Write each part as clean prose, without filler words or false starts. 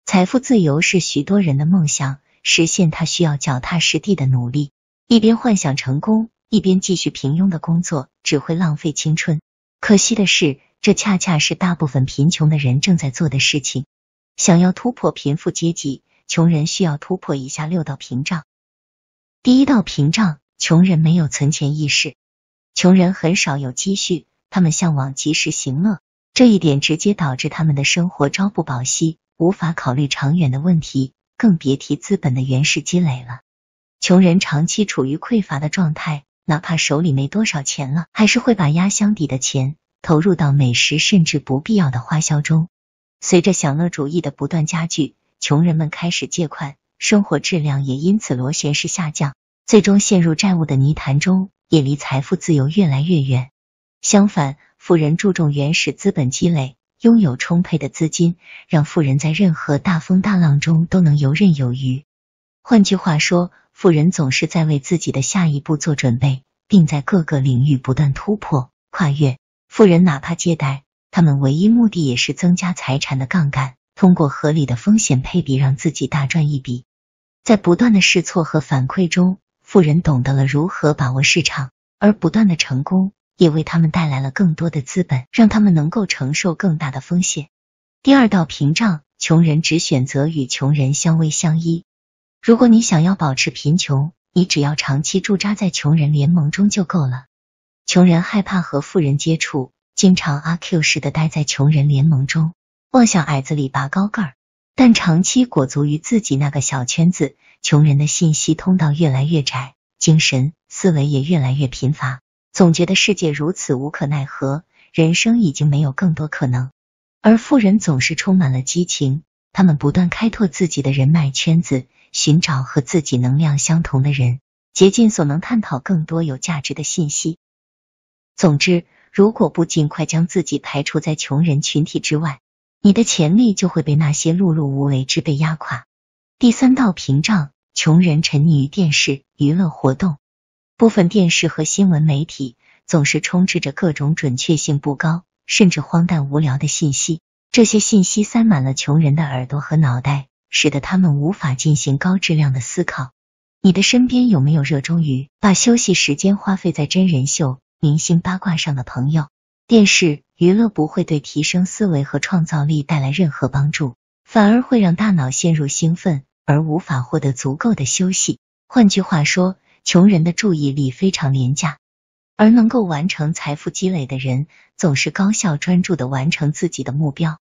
财富自由是许多人的梦想，实现它需要脚踏实地的努力。一边幻想成功，一边继续平庸的工作，只会浪费青春。可惜的是，这恰恰是大部分贫穷的人正在做的事情。想要突破贫富阶级，穷人需要突破以下6道屏障。第一道屏障，穷人没有存钱意识。穷人很少有积蓄，他们向往及时行乐，这一点直接导致他们的生活朝不保夕，无法考虑长远的问题，更别提资本的原始积累了。穷人长期处于匮乏的状态，哪怕手里没多少钱了，还是会把压箱底的钱投入到美食甚至不必要的花销中。随着享乐主义的不断加剧，穷人们开始借款，生活质量也因此螺旋式下降，最终陷入债务的泥潭中，也离财富自由越来越远。相反，富人注重原始资本积累，拥有充沛的资金，让富人在任何大风大浪中都能游刃有余。换句话说，富人总是在为自己的下一步做准备，并在各个领域不断突破、跨越。富人哪怕借贷，他们唯一目的也是增加财产的杠杆，通过合理的风险配比让自己大赚一笔。在不断的试错和反馈中，富人懂得了如何把握市场，而不断的成功也为他们带来了更多的资本，让他们能够承受更大的风险。第二道屏障，穷人只选择与穷人相偎相依。如果你想要保持贫穷，你只要长期驻扎在穷人联盟中就够了。穷人害怕和富人接触，经常阿 Q 式的待在穷人联盟中，妄想矮子里拔高个儿，但长期裹足于自己那个小圈子，穷人的信息通道越来越窄，精神思维也越来越贫乏，总觉得世界如此无可奈何，人生已经没有更多可能。而富人总是充满了激情，他们不断开拓自己的人脉圈子，寻找和自己能量相同的人，竭尽所能探讨更多有价值的信息。总之，如果不尽快将自己排除在穷人群体之外，你的潜力就会被那些碌碌无为之辈压垮。第三道屏障，穷人沉溺于电视娱乐活动。部分电视和新闻媒体总是充斥着各种准确性不高，甚至荒诞无聊的信息，这些信息塞满了穷人的耳朵和脑袋，使得他们无法进行高质量的思考。你的身边有没有热衷于把休息时间花费在真人秀、明星八卦上的朋友？电视娱乐不会对提升思维和创造力带来任何帮助，反而会让大脑陷入兴奋，而无法获得足够的休息。换句话说，穷人的注意力非常廉价，而能够完成财富积累的人总是高效专注地完成自己的目标。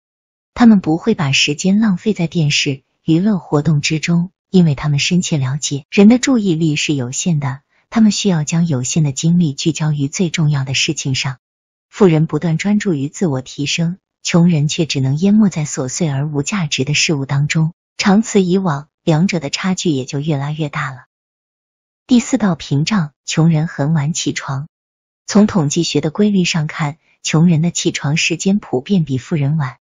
他们不会把时间浪费在电视娱乐活动之中，因为他们深切了解人的注意力是有限的，他们需要将有限的精力聚焦于最重要的事情上。富人不断专注于自我提升，穷人却只能淹没在琐碎而无价值的事物当中，长此以往，两者的差距也就越来越大了。第四道屏障，穷人很晚起床。从统计学的规律上看，穷人的起床时间普遍比富人晚。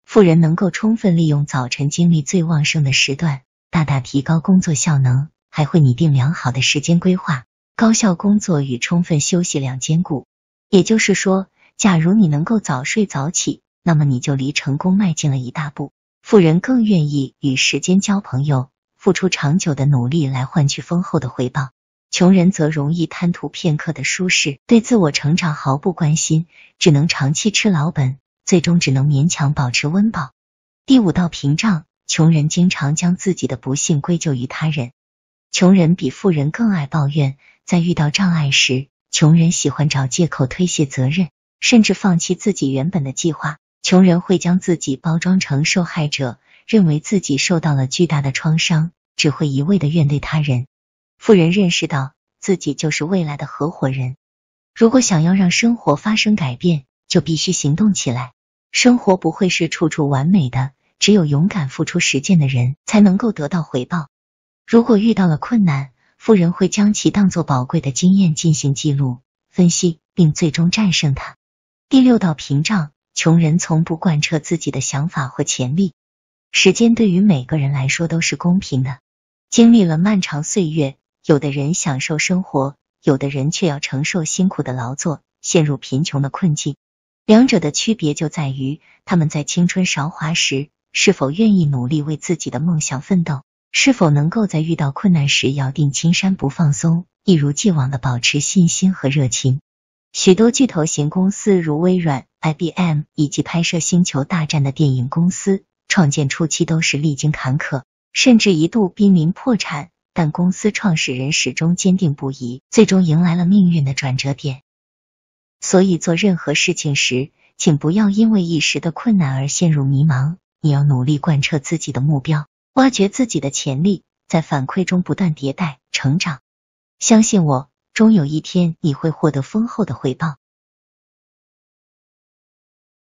富人能够充分利用早晨精力最旺盛的时段，大大提高工作效能，还会拟定良好的时间规划，高效工作与充分休息两兼顾。也就是说，假如你能够早睡早起，那么你就离成功迈进了一大步。富人更愿意与时间交朋友，付出长久的努力来换取丰厚的回报。穷人则容易贪图片刻的舒适，对自我成长毫不关心，只能长期吃老本，最终只能勉强保持温饱。第五道屏障，穷人经常将自己的不幸归咎于他人。穷人比富人更爱抱怨，在遇到障碍时，穷人喜欢找借口推卸责任，甚至放弃自己原本的计划。穷人会将自己包装成受害者，认为自己受到了巨大的创伤，只会一味的怨对他人。富人认识到自己就是未来的合伙人，如果想要让生活发生改变，就必须行动起来。生活不会是处处完美的，只有勇敢付出实践的人才能够得到回报。如果遇到了困难，富人会将其当作宝贵的经验进行记录、分析，并最终战胜它。第六道屏障，穷人从不贯彻自己的想法或潜力。时间对于每个人来说都是公平的，经历了漫长岁月，有的人享受生活，有的人却要承受辛苦的劳作，陷入贫穷的困境。两者的区别就在于，他们在青春韶华时是否愿意努力为自己的梦想奋斗？是否能够在遇到困难时咬定青山不放松，一如既往的保持信心和热情？许多巨头型公司如微软、IBM 以及拍摄《星球大战》的电影公司，创建初期都是历经坎坷，甚至一度濒临破产，但公司创始人始终坚定不移，最终迎来了命运的转折点。所以做任何事情时，请不要因为一时的困难而陷入迷茫，你要努力贯彻自己的目标，挖掘自己的潜力，在反馈中不断迭代成长。相信我，终有一天你会获得丰厚的回报。